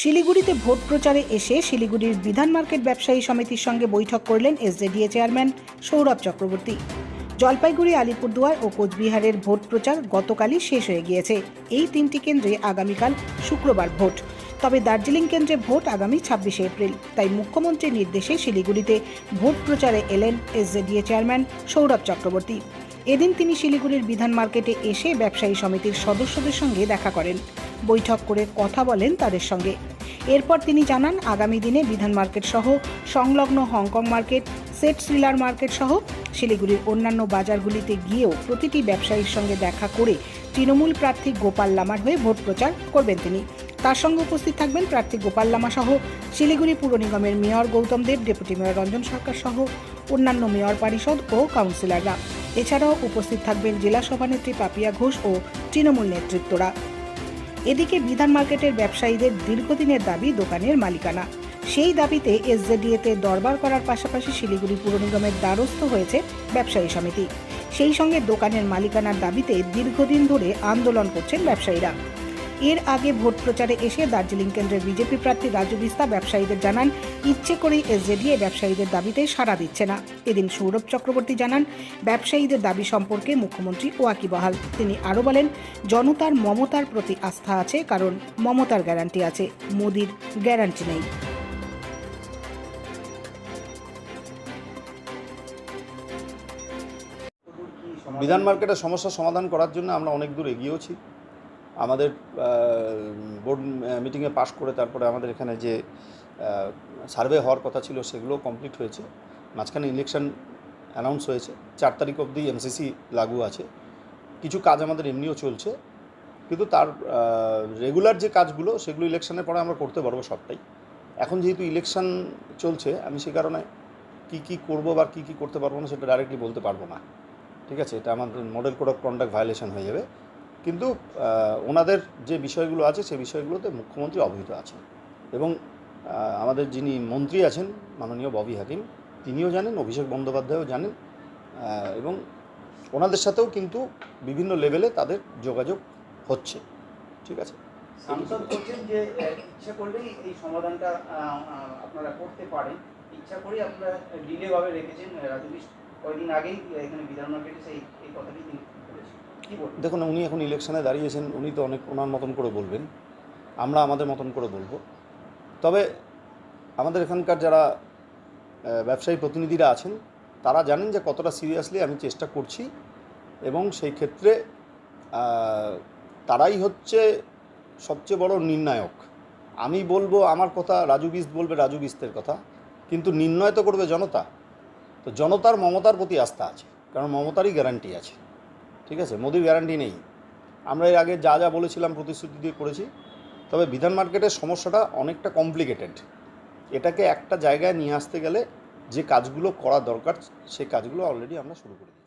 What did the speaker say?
শিলিগুড়িতে ভোট প্রচারে এসে শিলিগুড়ির বিধান মার্কেট ব্যবসায়ী সমিতির সঙ্গে বৈঠক করলেন এসজেডিএ চেয়ারম্যান সৌরভ চক্রবর্তী। জলপাইগুড়ি, আলিপুরদুয়ার ও কোচবিহারের ভোট প্রচার গতকালই শেষ হয়ে গিয়েছে। এই তিনটি কেন্দ্রে আগামীকাল শুক্রবার ভোট, তবে দার্জিলিং কেন্দ্রে ভোট আগামী 26শে এপ্রিল। তাই মুখ্যমন্ত্রীর নির্দেশে শিলিগুড়িতে ভোট প্রচারে এলেন এসজেডিএ চেয়ারম্যান সৌরভ চক্রবর্তী। এদিন তিনি শিলিগুড়ির বিধান মার্কেটে এসে ব্যবসায়ী সমিতির সদস্যদের সঙ্গে দেখা করেন, বৈঠক করে কথা বলেন তাদের সঙ্গে। এরপর তিনি জানান, আগামী দিনে বিধান মার্কেট সহ সংলগ্ন হংকং মার্কেট, সেট শ্রীলার মার্কেট সহ শিলিগুড়ির অন্যান্য বাজারগুলিতে গিয়েও প্রতিটি ব্যবসায়ীর সঙ্গে দেখা করে তৃণমূল প্রার্থী গোপাল লামার হয়ে ভোট প্রচার করবেন তিনি। তার সঙ্গে উপস্থিত থাকবেন প্রার্থী গোপাল লামা সহ শিলিগুড়ি পুর নিগমের মেয়র গৌতম দেব, ডেপুটি মেয়র রঞ্জন সরকার সহ অন্যান্য মেয়র পরিষদ ও কাউন্সিলররা। এছাড়াও উপস্থিত থাকবেন জেলা সভানেত্রী পাপিয়া ঘোষ ও তৃণমূল নেতৃত্বরা। এদিকে বিধান মার্কেটের ব্যবসায়ীদের দীর্ঘদিনের দাবি দোকানের মালিকানা। সেই দাবিতে এসজেডিএতে দরবার করার পাশাপাশি শিলিগুড়ি পুর নিগমের দ্বারস্থ হয়েছে ব্যবসায়ী সমিতি। সেই সঙ্গে দোকানের মালিকানার দাবিতে দীর্ঘদিন ধরে আন্দোলন করছেন ব্যবসায়ীরা। এর আগে ভোট প্রচারে এসে দার্জিলিং কেন্দ্রের বিজেপি প্রার্থী রাজু বিস্তা ব্যবসায়ীদের জানান, ইচ্ছে করেই এসজেডিএ ব্যবসায়ীদের দাবিতে সাড়া দিচ্ছে না। এদিন সৌরভ চক্রবর্তী জানান, ব্যবসায়ীদের দাবি সম্পর্কে মুখ্যমন্ত্রী ওয়াকিবহাল। তিনি আরও বলেন, জনতার মমতার প্রতি আস্থা আছে, কারণ মমতার গ্যারান্টি আছে, মোদির গ্যারান্টি নেই। বিধান মার্কেটের সমস্যা সমাধান করার জন্য আমরা অনেক দূর এগিয়েওছি। আমাদের বোর্ড মিটিংয়ে পাশ করে তারপরে আমাদের এখানে যে সার্ভে হওয়ার কথা ছিল সেগুলো কমপ্লিট হয়েছে। মাঝখানে ইলেকশন অ্যানাউন্স হয়েছে, 4 তারিখ অবধি এমসিসি লাগু আছে। কিছু কাজ আমাদের এমনিও চলছে, কিন্তু তার রেগুলার যে কাজগুলো সেগুলো ইলেকশনের পরে আমরা করতে পারবো সবটাই। এখন যেহেতু ইলেকশন চলছে, আমি সে কারণে কী করবো বা কী করতে পারবো না সেটা ডাইরেক্টলি বলতে পারবো না। ঠিক আছে, এটা আমাদের model code of conduct violation হয়ে যাবে। কিন্তু ওনাদের যে বিষয়গুলো আছে সেই বিষয়গুলোতে মুখ্যমন্ত্রী অবহিত আছেন, এবং আমাদের যিনি মন্ত্রী আছেন মাননীয় ববি হাকিম, তিনিও জানেন, অভিষেক বন্দ্যোপাধ্যায়ও জানেন, এবং ওনাদের সাথেও কিন্তু বিভিন্ন লেভেলে তাদের যোগাযোগ হচ্ছে। ঠিক আছে, সাংসদ বলছেন যে ইচ্ছা করলেই এই সমাধানটা আপনারা করতে পারেন, ইচ্ছা করেই আপনারা ডিলেভাবে রেখেছেন। রাজু বিস্তা কয়েকদিন আগেই এখানে বিধান মার্কেটে এই কথাটি তিনি বলেছেন। দেখুন, উনি এখন ইলেকশনে দাঁড়িয়েছেন, উনি তো অনেক ওনার মতন করে বলবেন, আমরা আমাদের মতন করে বলবো। তবে আমাদের এখানকার যারা ব্যবসায়ী প্রতিনিধিরা আছেন তারা জানেন যে কতটা সিরিয়াসলি আমি চেষ্টা করছি, এবং সেই ক্ষেত্রে তারাই হচ্ছে সবচেয়ে বড় নির্ণায়ক। আমি বলবো আমার কথা, রাজু বিস্ত বলবে রাজু বিস্তের কথা, কিন্তু নির্ণয় তো করবে জনতা। তো জনতার মমতার প্রতি আস্থা আছে, কারণ মমতারই গ্যারান্টি আছে। ঠিক আছে, মোদির গ্যারান্টি নেই। আমরা এর আগে যা বলেছিলাম প্রতিশ্রুতি দিয়ে করেছি। তবে বিধান মার্কেটের সমস্যাটা অনেকটা কমপ্লিকেটেড। এটাকে একটা জায়গায় নিয়ে আসতে গেলে যে কাজগুলো করা দরকার সেই কাজগুলো অলরেডি আমরা শুরু করে দিই।